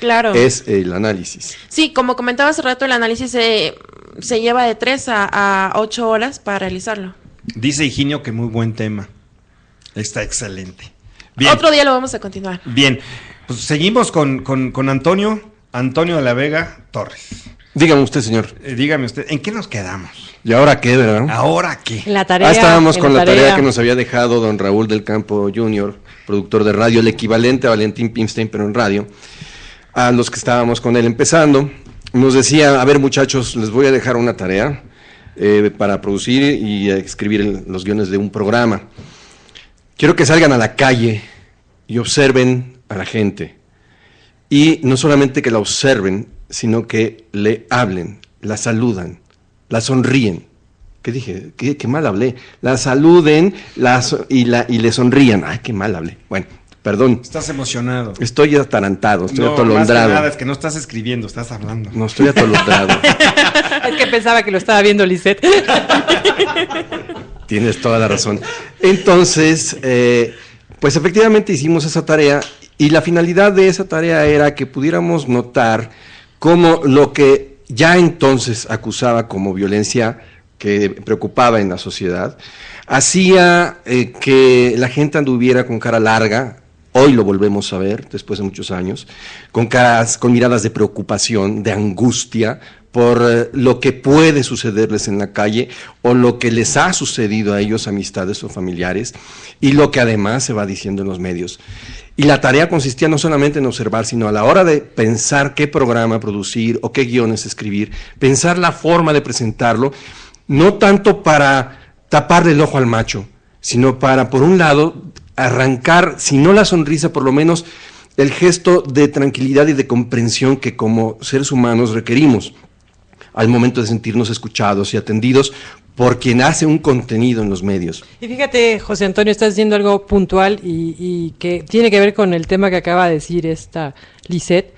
claro, es el análisis. Sí, como comentaba hace rato, el análisis se lleva de 3 a 8 horas para realizarlo. Dice Higinio que muy buen tema. Está excelente. Bien. Otro día lo vamos a continuar. Bien, pues seguimos con Antonio de la Vega Torres. Dígame usted, señor. Dígame usted, ¿en qué nos quedamos? ¿Y ahora qué, verdad? ¿Ahora qué? La tarea. Estábamos con la tarea que nos había dejado don Raúl del Campo Jr., productor de radio, el equivalente a Valentín Pimstein, pero en radio, a los que estábamos con él empezando. Nos decía, a ver muchachos, les voy a dejar una tarea para producir y escribir los guiones de un programa. Quiero que salgan a la calle y observen a la gente. Y no solamente que la observen, sino que le hablen, la saludan, la sonríen. ¿Qué dije? ¿Qué mal hablé? La saluden y le sonrían. Ay, qué mal hablé. Bueno, perdón. Estás emocionado. Estoy atarantado, estoy atolondrado. Más que nada es que no estás escribiendo, estás hablando. No, estoy atolondrado. Es que pensaba que lo estaba viendo Lisette. Tienes toda la razón. Entonces, pues efectivamente hicimos esa tarea y la finalidad de esa tarea era que pudiéramos notar cómo lo que ya entonces acusaba como violencia que preocupaba en la sociedad, hacía que la gente anduviera con cara larga. Hoy lo volvemos a ver, después de muchos años, con miradas de preocupación, de angustia, por lo que puede sucederles en la calle o lo que les ha sucedido a ellos, amistades o familiares, y lo que además se va diciendo en los medios. Y la tarea consistía no solamente en observar, sino a la hora de pensar qué programa producir o qué guiones escribir, pensar la forma de presentarlo, no tanto para taparle el ojo al macho, sino para, por un lado, arrancar, si no la sonrisa, por lo menos el gesto de tranquilidad y de comprensión que como seres humanos requerimos al momento de sentirnos escuchados y atendidos por quien hace un contenido en los medios. Y fíjate, José Antonio, estás diciendo algo puntual y que tiene que ver con el tema que acaba de decir esta Lisette,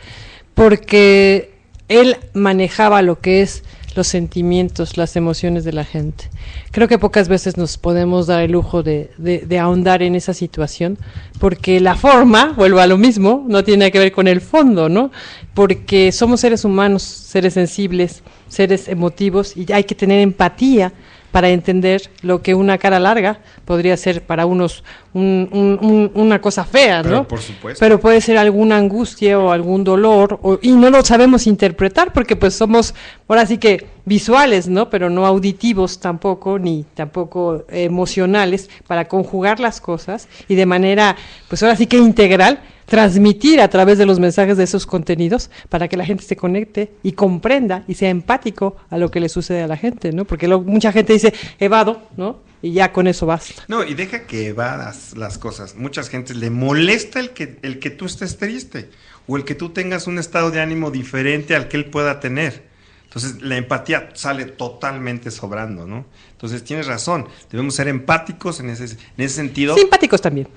porque él manejaba lo que es los sentimientos, las emociones de la gente. Creo que pocas veces nos podemos dar el lujo de ahondar en esa situación, porque la forma, vuelvo a lo mismo, no tiene que ver con el fondo, ¿no? Porque somos seres humanos, seres sensibles, seres emotivos, y hay que tener empatía para entender lo que una cara larga podría ser para unos una cosa fea, ¿no? Pero, por supuesto. Pero puede ser alguna angustia o algún dolor, y no lo sabemos interpretar porque pues somos, ahora sí que visuales, ¿no? Pero no auditivos tampoco, ni tampoco emocionales, para conjugar las cosas y de manera, pues ahora sí que integral, transmitir a través de los mensajes de esos contenidos para que la gente se conecte y comprenda y sea empático a lo que le sucede a la gente, ¿no? Porque mucha gente dice, evado, ¿no? Y ya con eso basta. No, y deja que evadas las cosas. Muchas gentes le molesta el que tú estés triste o el que tú tengas un estado de ánimo diferente al que él pueda tener. Entonces, la empatía sale totalmente sobrando, ¿no? Entonces, tienes razón, debemos ser empáticos en ese sentido. Simpáticos también.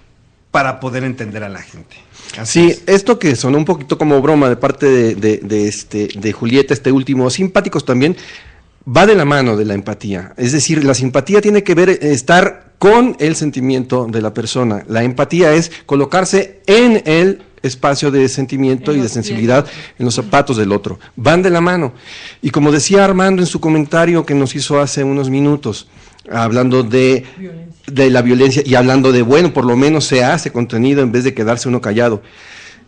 Para poder entender a la gente. Así sí, es. Esto que sonó un poquito como broma de parte de Julieta, este último, simpáticos también, va de la mano de la empatía. Es decir, la simpatía tiene que ver, estar con el sentimiento de la persona. La empatía es colocarse en el espacio de sentimiento y de sensibilidad en los zapatos del otro. Van de la mano. Y como decía Armando en su comentario que nos hizo hace unos minutos, hablando de la violencia y hablando de, bueno, por lo menos se hace contenido en vez de quedarse uno callado.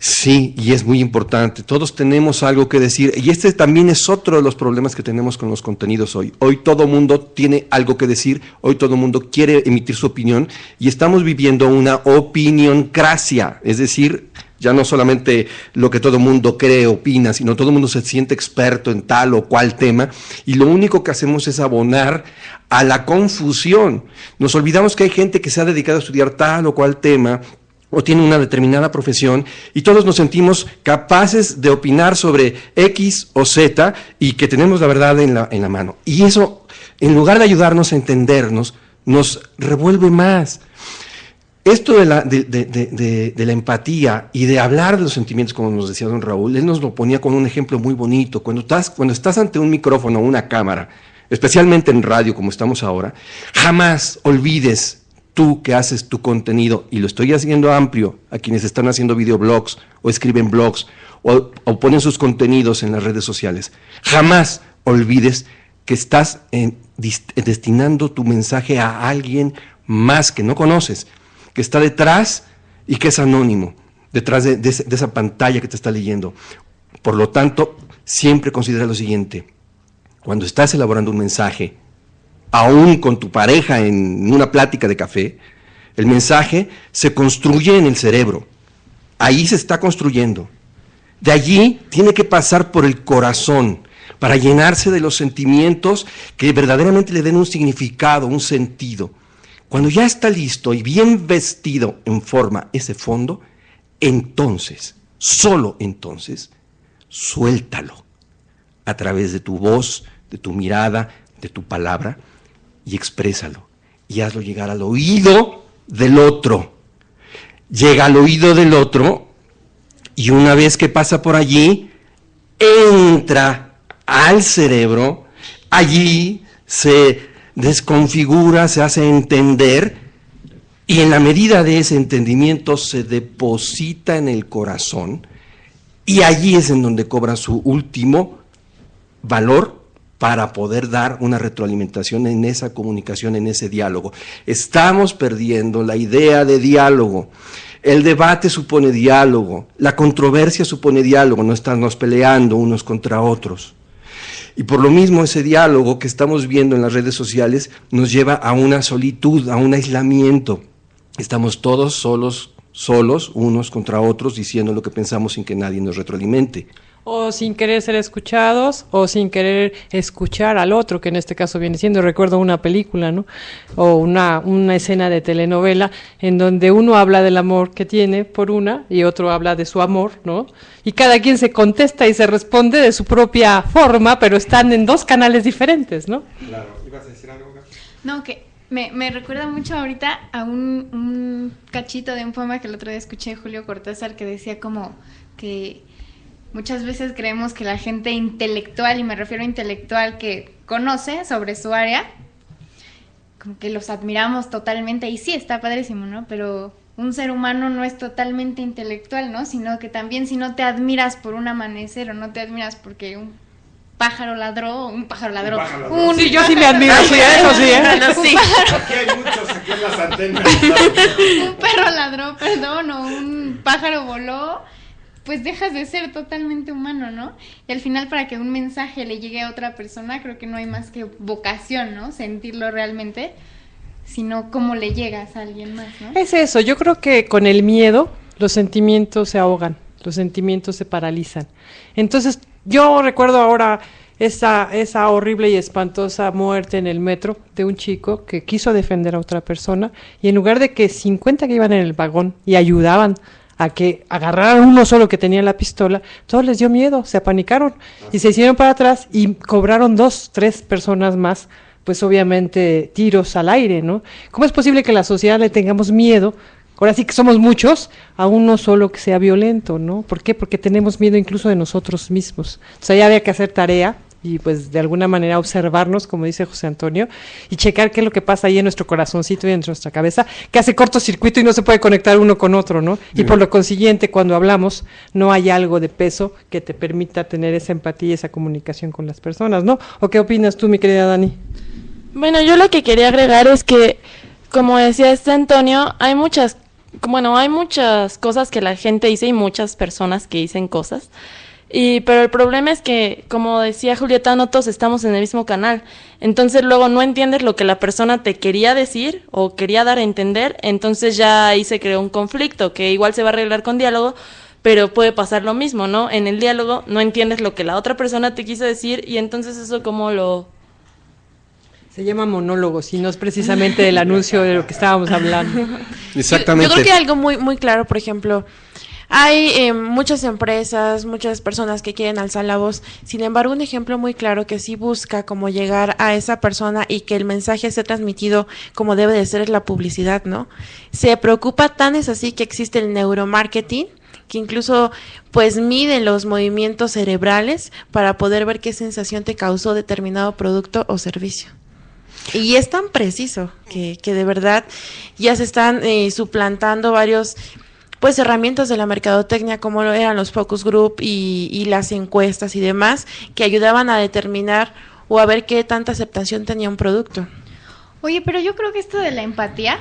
Sí, y es muy importante, todos tenemos algo que decir, y este también es otro de los problemas que tenemos con los contenidos hoy. Hoy todo mundo tiene algo que decir, hoy todo mundo quiere emitir su opinión, y estamos viviendo una opinioncracia, es decir, ya no solamente lo que todo mundo cree, opina, sino todo mundo se siente experto en tal o cual tema, y lo único que hacemos es abonar a la confusión. Nos olvidamos que hay gente que se ha dedicado a estudiar tal o cual tema, o tiene una determinada profesión, y todos nos sentimos capaces de opinar sobre X o Z, y que tenemos la verdad en la mano. Y eso, en lugar de ayudarnos a entendernos, nos revuelve más. Esto de la empatía y de hablar de los sentimientos, como nos decía don Raúl, él nos lo ponía con un ejemplo muy bonito. Cuando estás ante un micrófono o una cámara, especialmente en radio como estamos ahora, jamás olvides tú que haces tu contenido, y lo estoy haciendo amplio a quienes están haciendo videoblogs o escriben blogs o ponen sus contenidos en las redes sociales, jamás olvides que estás destinando tu mensaje a alguien más que no conoces, que está detrás y que es anónimo, detrás de esa pantalla que te está leyendo. Por lo tanto, siempre considera lo siguiente: cuando estás elaborando un mensaje, aún con tu pareja en una plática de café, el mensaje se construye en el cerebro, ahí se está construyendo. De allí tiene que pasar por el corazón para llenarse de los sentimientos que verdaderamente le den un significado, un sentido. Cuando ya está listo y bien vestido en forma ese fondo, entonces, solo entonces, suéltalo a través de tu voz, de tu mirada, de tu palabra, y exprésalo y hazlo llegar al oído del otro. Llega al oído del otro y una vez que pasa por allí, entra al cerebro, allí se desconfigura, se hace entender, y en la medida de ese entendimiento se deposita en el corazón, y allí es en donde cobra su último valor para poder dar una retroalimentación en esa comunicación, en ese diálogo. Estamos perdiendo la idea de diálogo. El debate supone diálogo, la controversia supone diálogo, no estarnos peleando unos contra otros. Y por lo mismo ese diálogo que estamos viendo en las redes sociales nos lleva a una solitud, a un aislamiento. Estamos todos solos, unos contra otros, diciendo lo que pensamos sin que nadie nos retroalimente. O sin querer ser escuchados, o sin querer escuchar al otro, que en este caso viene siendo, recuerdo una película, ¿no? O una escena de telenovela en donde uno habla del amor que tiene por una y otro habla de su amor, ¿no? Y cada quien se contesta y se responde de su propia forma, pero están en dos canales diferentes, ¿no? Claro, ¿ibas a decir algo? No, que me recuerda mucho ahorita a un cachito de un poema que el otro día escuché de Julio Cortázar, que decía como que muchas veces creemos que la gente intelectual, y me refiero a intelectual que conoce sobre su área, como que los admiramos totalmente, y sí, está padrísimo, ¿no? Pero un ser humano no es totalmente intelectual, ¿no? Sino que también si no te admiras por un amanecer, o no te admiras porque un pájaro ladró. Sí, yo sí me admiro, sí, eso sí, ¿eh? Bueno, sí. Aquí hay muchos, aquí en las antenas. Un perro ladró, perdón, o un pájaro voló, pues dejas de ser totalmente humano, ¿no? Y al final, para que un mensaje le llegue a otra persona, creo que no hay más que vocación, ¿no? Sentirlo realmente, sino cómo le llegas a alguien más, ¿no? Es eso, yo creo que con el miedo los sentimientos se ahogan, los sentimientos se paralizan. Entonces, yo recuerdo ahora esa horrible y espantosa muerte en el metro de un chico que quiso defender a otra persona, y en lugar de que 50 que iban en el vagón y ayudaban a que agarraran uno solo que tenía la pistola, todos les dio miedo, se apanicaron y se hicieron para atrás y cobraron 2, 3 personas más, pues obviamente tiros al aire, ¿no? ¿Cómo es posible que la sociedad le tengamos miedo? Ahora sí que somos muchos, a uno solo que sea violento, ¿no? ¿Por qué? Porque tenemos miedo incluso de nosotros mismos. O sea, ya había que hacer tarea y pues de alguna manera observarnos, como dice José Antonio, y checar qué es lo que pasa ahí en nuestro corazoncito y en nuestra cabeza, que hace cortocircuito y no se puede conectar uno con otro, ¿no? Y por lo consiguiente, cuando hablamos, no hay algo de peso que te permita tener esa empatía y esa comunicación con las personas, ¿no? ¿O qué opinas tú, mi querida Dani? Bueno, yo lo que quería agregar es que, como decía Antonio, hay muchas cosas que la gente dice y muchas personas que dicen cosas. Pero el problema es que, como decía Julieta, no todos estamos en el mismo canal. Entonces luego no entiendes lo que la persona te quería decir o quería dar a entender. Entonces ya ahí se creó un conflicto que igual se va a arreglar con diálogo, pero puede pasar lo mismo, ¿no? En el diálogo no entiendes lo que la otra persona te quiso decir, y entonces eso como lo... Se llama monólogos y no es precisamente el anuncio de lo que estábamos hablando. Exactamente. Yo creo que hay algo muy claro, por ejemplo, hay muchas empresas, muchas personas que quieren alzar la voz. Sin embargo, un ejemplo muy claro que sí busca cómo llegar a esa persona y que el mensaje sea transmitido como debe de ser es la publicidad, ¿no? Se preocupa, tan es así que existe el neuromarketing, que incluso pues mide los movimientos cerebrales para poder ver qué sensación te causó determinado producto o servicio. Y es tan preciso que de verdad ya se están suplantando varios pues herramientas de la mercadotecnia como lo eran los focus group y las encuestas y demás que ayudaban a determinar o a ver qué tanta aceptación tenía un producto. Oye, pero yo creo que esto de la empatía,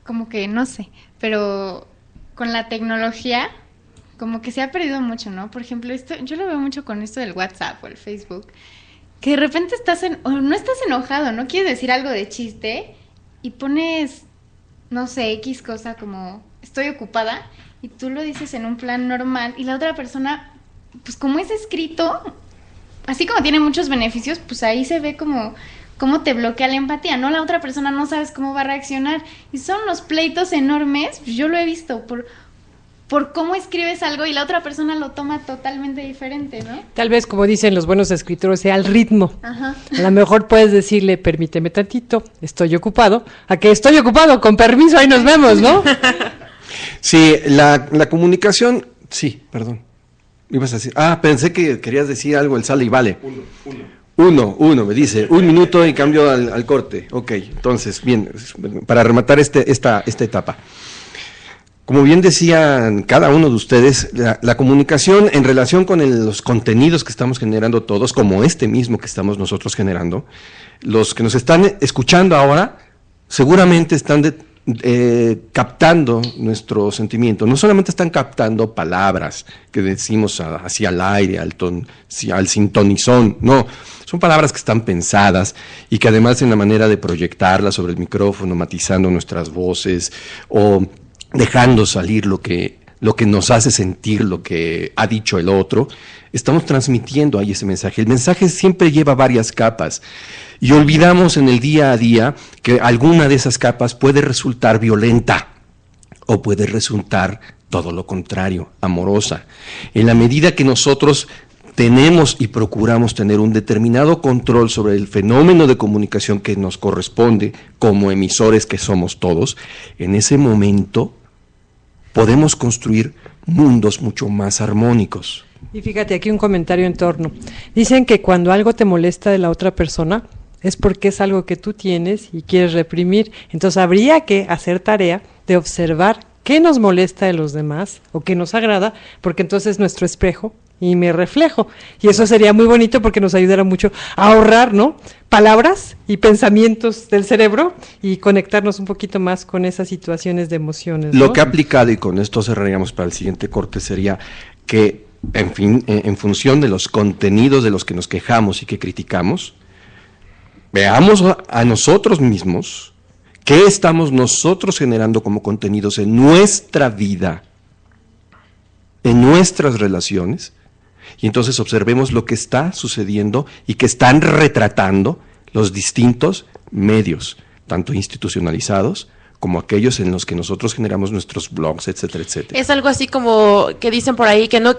como que no sé, pero con la tecnología como que se ha perdido mucho, ¿no? Por ejemplo, esto yo lo veo mucho con esto del WhatsApp o el Facebook, que de repente o no estás enojado, no quieres decir algo de chiste y pones, no sé, X cosa como estoy ocupada y tú lo dices en un plan normal y la otra persona, pues como es escrito, así como tiene muchos beneficios, pues ahí se ve como cómo te bloquea la empatía, ¿no? La otra persona no sabes cómo va a reaccionar y son unos pleitos enormes, yo lo he visto por cómo escribes algo y la otra persona lo toma totalmente diferente, ¿no? Tal vez, como dicen los buenos escritores, sea el ritmo. Ajá. A lo mejor puedes decirle, permíteme tantito, estoy ocupado, a que estoy ocupado, con permiso, ahí nos vemos, ¿no? Sí, la comunicación, sí, perdón. Ibas a decir, pensé que querías decir algo, el sale y vale. Uno, me dice, 1 minuto y cambio al corte. Ok, entonces, bien, para rematar esta etapa. Como bien decían cada uno de ustedes, la comunicación en relación con los contenidos que estamos generando todos, como este mismo que estamos nosotros generando, los que nos están escuchando ahora, seguramente están captando nuestro sentimiento. No solamente están captando palabras que decimos hacia el aire, al sintonizón, no, son palabras que están pensadas y que además en la manera de proyectarlas sobre el micrófono, matizando nuestras voces o dejando salir lo que nos hace sentir lo que ha dicho el otro, estamos transmitiendo ahí ese mensaje. El mensaje siempre lleva varias capas y olvidamos en el día a día que alguna de esas capas puede resultar violenta o puede resultar todo lo contrario, amorosa. En la medida que nosotros tenemos y procuramos tener un determinado control sobre el fenómeno de comunicación que nos corresponde como emisores que somos todos, en ese momento podemos construir mundos mucho más armónicos. Y fíjate, aquí un comentario en torno. Dicen que cuando algo te molesta de la otra persona es porque es algo que tú tienes y quieres reprimir. Entonces habría que hacer tarea de observar qué nos molesta de los demás o qué nos agrada, porque entonces es nuestro espejo y me reflejo. Y eso sería muy bonito porque nos ayudará mucho a ahorrar, ¿no?, palabras y pensamientos del cerebro y conectarnos un poquito más con esas situaciones de emociones, ¿no? Lo que ha aplicado, y con esto cerraríamos para el siguiente corte, sería que, en fin, en función de los contenidos de los que nos quejamos y que criticamos, veamos a nosotros mismos qué estamos nosotros generando como contenidos en nuestra vida, en nuestras relaciones, y entonces observemos lo que está sucediendo y que están retratando los distintos medios, tanto institucionalizados como aquellos en los que nosotros generamos nuestros blogs, etcétera, etcétera. Es algo así como que dicen por ahí, que no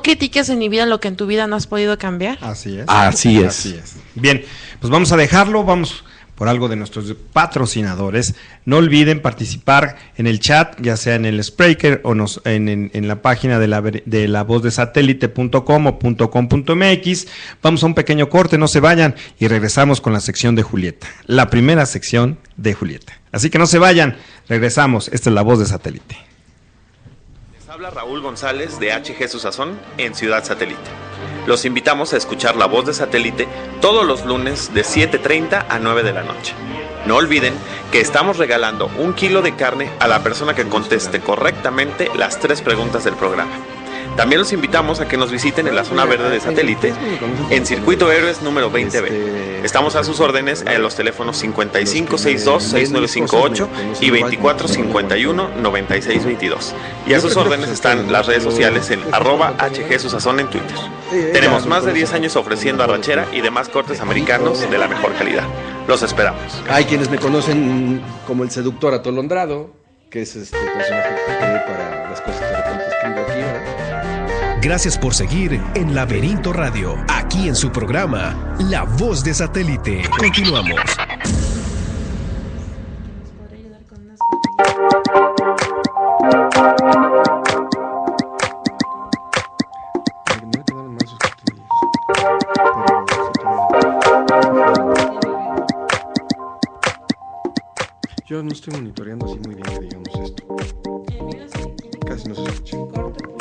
critiques en mi vida lo que en tu vida no has podido cambiar. Así es. Así es. Así es. Bien, pues vamos a dejarlo, vamos por algo de nuestros patrocinadores. No olviden participar en el chat, ya sea en el Spreaker o en la página de lavozdeSatélite.com o .com.mx. Vamos a un pequeño corte, no se vayan, y regresamos con la sección de Julieta, la primera sección de Julieta. Así que no se vayan, regresamos. Esta es La Voz de Satélite. Les habla Raúl González de HG Sazón en Ciudad Satélite. Los invitamos a escuchar La Voz de Satélite todos los lunes de 7:30 a 9 de la noche. No olviden que estamos regalando 1 kilo de carne a la persona que conteste correctamente las 3 preguntas del programa. También los invitamos a que nos visiten en la zona verde de Satélite, en Circuito Héroes número 20B. Estamos a sus órdenes en los teléfonos 5562-6958 y 2451-9622. Y a sus órdenes están las redes sociales en @HGSusazón en Twitter. Tenemos más de 10 años ofreciendo arrachera y demás cortes americanos de la mejor calidad. Los esperamos. Hay quienes me conocen como el seductor atolondrado, que es este personaje que para las cosas que de repente escribo aquí, ¿verdad? Gracias por seguir en Laberinto Radio, aquí en su programa La Voz de Satélite. Continuamos. Yo no estoy monitoreando así muy bien, que digamos esto. Casi no se escucha.